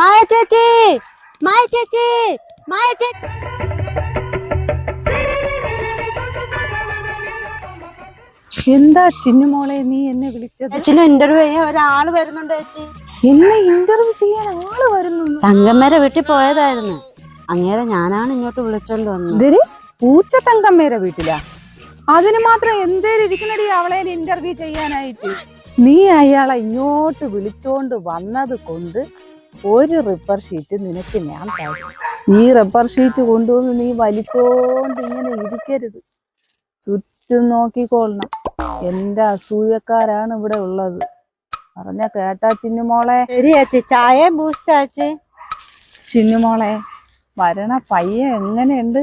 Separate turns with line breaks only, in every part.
മായ ചേച്ചി, മായ ചേച്ചി, മായ ചേച്ചി.
എന്താ ചിന്നുമോളെ നീ എന്നെ വിളിച്ചത്?
ചേച്ചിന് ഇന്റർവ്യൂ ചെയ്യാൻ ഒരാള് വരുന്നുണ്ട് ചേച്ചി.
എന്നെ ഇന്റർവ്യൂ ചെയ്യാൻ ആള് വരുന്നു?
തങ്കമ്മേരെ വീട്ടിൽ പോയതായിരുന്നു. അങ്ങേരെ ഞാനാണ് ഇങ്ങോട്ട് വിളിച്ചോണ്ട് വന്നത്.
പൂച്ച തങ്കമ്മേരെ വീട്ടിലാ? അതിന് മാത്രം എന്തേലും ഇരിക്കണടി അവളെ ഇന്റർവ്യൂ ചെയ്യാനായിട്ട്. നീ അയാളെ ഇങ്ങോട്ട് വിളിച്ചോണ്ട് വന്നത് കൊണ്ട് ഒരു റബ്ബർ ഷീറ്റ് നിനക്ക് ഞാൻ തരും. ഈ റബ്ബർ ഷീറ്റ് കൊണ്ടുവന്ന് നീ വലിച്ചോണ്ട് ഇങ്ങനെ ഇരിക്കരുത്. ചുറ്റും നോക്കിക്കൊള്ളണം. എന്റെ അസൂയക്കാരാണ് ഇവിടെ ഉള്ളത്. പറഞ്ഞ കേട്ടാ ചിന്നുമോളെ?
ശരി ചേച്ചി, ചായ ബൂസ്റ്റ് ചേച്ചി.
ചിന്നുമോളെ, വരണ പയ്യൻ എങ്ങനെയുണ്ട്?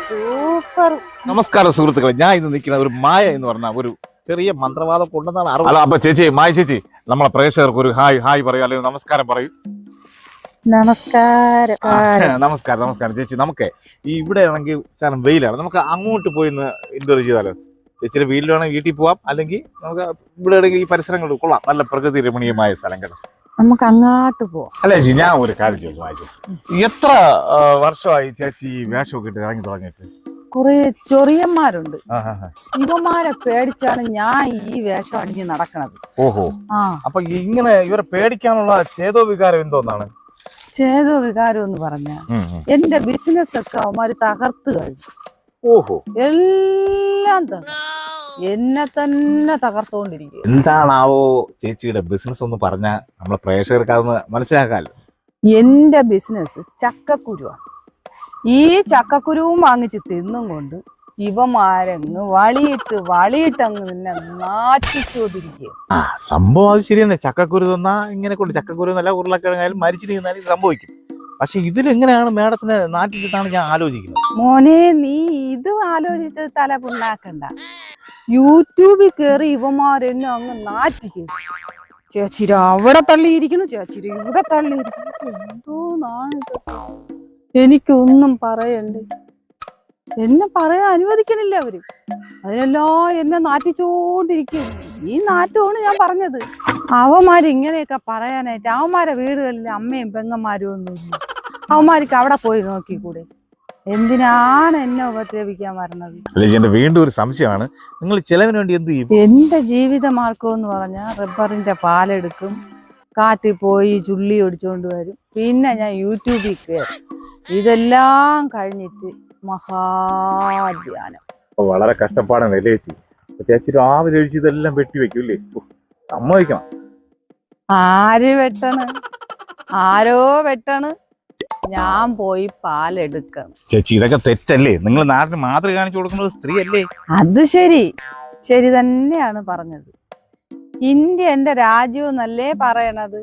സൂപ്പർ.
നമസ്കാരം സുഹൃത്തുക്കളെ, ഞാൻ ഇന്ന് നിൽക്കുന്ന ഒരു മായ എന്ന് പറഞ്ഞ ഒരു ചെറിയ മന്ത്രവാദം കൊണ്ടെന്നാണ് അറിവ്. അപ്പൊ ചേച്ചി, മായ ചേച്ചി, നമ്മളെ പ്രേക്ഷകർക്ക് ഒരു ഹായ് പറയൂ, അല്ലെങ്കിൽ നമസ്കാരം പറയൂ.
നമസ്കാരം.
നമസ്കാരം നമസ്കാരം ചേച്ചി. നമുക്ക് ഈ ഇവിടെ ആണെങ്കിൽ ശാലം വെയിലാണ്, നമുക്ക് അങ്ങോട്ട് പോയി ഇന്ന് ഇന്റർവ്യൂ ചെയ്താലോ? ചേച്ചിയുടെ വീട്ടിലാണെങ്കിൽ വീട്ടിൽ പോവാം, അല്ലെങ്കിൽ നമുക്ക് ഇവിടെ ആണെങ്കിൽ ഈ പരിസരങ്ങൾ കൊള്ളാം, നല്ല പ്രകൃതി രമണീയമായ സ്ഥലം കേട്ടോ.
നമുക്ക് അങ്ങോട്ട് പോവാം.
അല്ല ചേച്ചി, ഞാൻ ഒരു കാര്യം ചോദിച്ചു. മായ ചേച്ചി, എത്ര വർഷമായി ചേച്ചി വേഷമൊക്കെ ഇട്ട് ഇറങ്ങി തുടങ്ങിയിട്ട്?
കുറെ ചൊറിയന്മാരുണ്ട്. ഇവന്മാരെ പേടിച്ചാണ് ഞാൻ ഈ വേഷം അടിഞ്ഞ് നടക്കണത്.
ഓഹോ. അപ്പൊ ഇങ്ങനെ ഇവരെ പേടിക്കാനുള്ള ചേതോ വികാരം എന്തോന്നാണ്?
ചേതോ വികാരം എന്ന് പറഞ്ഞ എന്റെ ബിസിനസ് ഒക്കെ അവന്മാര് തകർത്ത് കഴിഞ്ഞു.
ഓഹോ.
എല്ലാം എന്നെ തന്നെ തകർത്തോണ്ടിരിക്കും.
എന്താണാവോ ചേച്ചിയുടെ ബിസിനസ് ഒന്ന് പറഞ്ഞാൽ നമ്മളെ പ്രേക്ഷകർക്ക് അതൊന്ന് മനസ്സിലാക്കാമല്ലോ.
എന്റെ ബിസിനസ് ചക്കക്കുരുവാണ്. ഈ ചക്കക്കുരുവും വാങ്ങിച്ച് തിന്നും കൊണ്ട് ഇവന്മാരങ്ങ് വളിയിട്ട് അങ്ങ് നിന്നെ നാറ്റിച്ചോണ്ടിരിക്കുക.
സംഭവം അത് ശരിയാണ്. ചക്കക്കുരു തന്നാ ഇങ്ങനെ കൊണ്ട് ചക്കക്കുരു നല്ല ഉരുളക്കിഴങ്ങായാലും മരിച്ചിരിക്കുന്നാലും ഇത് സംഭവിക്കും. പക്ഷെ ഇതിലെങ്ങനെയാണ് മേഡത്തിനെ നാറ്റിച്ചെന്നാണ് ഞാൻ ആലോചിക്കുന്നത്.
മോനെ, നീ ഇത് ആലോചിച്ചത് തല പുണ്ണാക്കണ്ട. യൂട്യൂബിൽ കയറി ഇവന്മാരെന്നെ അങ്ങ് നാറ്റിക്കും. ചേച്ചിര അവിടെ തള്ളിയിരിക്കുന്നു, ചേച്ചിര ഇവിടെ തള്ളിയിരിക്കുന്നു. എന്തോ എനിക്കൊന്നും പറയണ്ടേ. എന്നെ പറയാൻ അനുവദിക്കണില്ല അവര്. അതിനെല്ലാം എന്നെ നാറ്റിച്ചോണ്ടിരിക്കും. ഈ നാറ്റമാണ് ഞാൻ പറഞ്ഞത്. അവന്മാര് ഇങ്ങനെയൊക്കെ പറയാനായിട്ട് അവന്മാരെ വീടുകളിൽ അമ്മയും പെങ്ങന്മാരും ഒന്നുമില്ല. അവന്മാർക്ക് അവിടെ പോയി നോക്കിക്കൂടെ? എന്തിനാണ് എന്നെ ഉപദ്രവിക്കാൻ വരണത്?
വീണ്ടും ഒരു സംശയമാണ്, നിങ്ങൾ ചിലവിന് വേണ്ടി എന്ത് ചെയ്യും?
എന്റെ ജീവിത മാർഗം എന്ന് പറഞ്ഞാൽ റബ്ബറിന്റെ പാലെടുക്കും, കാട്ടിൽ പോയി ചുള്ളി ഒടിച്ചോണ്ട് വരും, പിന്നെ ഞാൻ യൂട്യൂബിൽ കയറും. ഇതെല്ലാം കഴിഞ്ഞിട്ട് മഹാധ്യാനം.
വളരെ കഷ്ടപ്പാടാണ് അല്ലേ ചേച്ചി? ചേച്ചി രാവിലെ ഒഴിച്ച് ഇതെല്ലാം വെട്ടി വെക്കൂല്ലേ? സമ്മതിക്കണം.
ആര് വെട്ടണ്? ആരോ വെട്ടണ്. ഞാൻ പോയി പാലെടുക്കണം.
ചേച്ചി, ഇതൊക്കെ തെറ്റല്ലേ? നിങ്ങൾ നാടിന് മാതൃക കാണിച്ചു കൊടുക്കുന്നത് സ്ത്രീ അല്ലേ?
അത് ശരി തന്നെയാണ് പറഞ്ഞത്. ഇന്ത്യ എന്റെ രാജ്യവും നല്ലേ പറയണത്.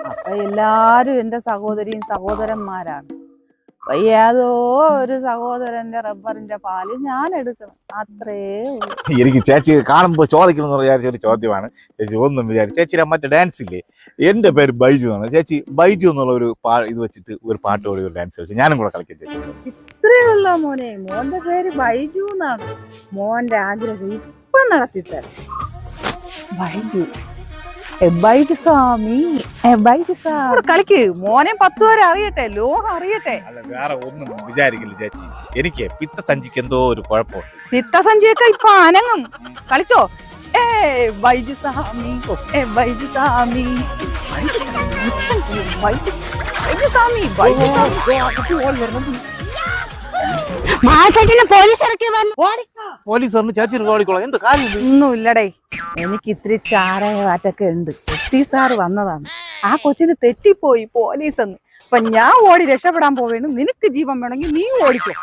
അപ്പൊ എല്ലാരും എന്റെ സഹോദരിയും സഹോദരന്മാരാണ്. അപ്പൊ ഏതോ ഒരു സഹോദരന്റെ റബ്ബറിന്റെ പാല് ഞാൻ എടുക്കണം, അത്രേ ഉള്ളൂ.
എനിക്ക് ചേച്ചി കാണുമ്പോൾ ചോദിക്കണം വിചാരിച്ച ഒരു ചോദ്യമാണ്. ചേച്ചി ഒന്നും വിചാരിച്ചു. ചേച്ചിയുടെ മറ്റേ ഡാൻസ് ഇല്ലേ? എന്റെ പേര് ബൈജു ആണ്. ചേച്ചി ബൈജു എന്നുള്ള ഒരു ഇത് വെച്ചിട്ട് ഒരു പാട്ട് പാടി ഒരു ഡാൻസ് കളിച്ചു, ഞാനും കൂടെ കളിക്കാം ചേച്ചി.
ഇത്രേ ഉള്ള മോനെ? മോന്റെ പേര് ബൈജു എന്നാണ്. മോന്റെ ആഗ്രഹം ഇപ്പൊ നടത്തിത്തരാം. ബൈജു കളിക്ക് മോനെ. 10 വരെ അറിയട്ടെ, ലോകം അറിയട്ടെ.
വേറെ ഒന്നും വിചാരിക്കില്ല ചേച്ചി. എനിക്ക് പിത്തസഞ്ചിക്ക് എന്തോ ഒരു കുഴപ്പമുണ്ട്.
പിത്തസഞ്ചിയൊക്കെ ഇപ്പൊ അനങ്ങും. കളിച്ചോ? ബൈജു സ്വാമി, ബൈജു സ്വാമി, ബൈജു സ്വാമി, ബൈജു സ്വാമി.
പോലീസ് പറഞ്ഞു ചേച്ചി ഓടിക്കോളാം. എന്ത് കാര്യം?
ഒന്നും ഇല്ലടേ, എനിക്ക് ഇത്തിരി ചാരവാറ്റൊക്കെ ഉണ്ട്. എസ് സാറ് വന്നതാണ്. ആ കൊച്ചിന് തെറ്റിപ്പോയി പോലീസ് എന്ന്. അപ്പൊ ഞാൻ ഓടി രക്ഷപ്പെടാൻ പോവേണ്. നിനക്ക് ജീവൻ വേണമെങ്കിൽ നീ ഓടിക്കോ.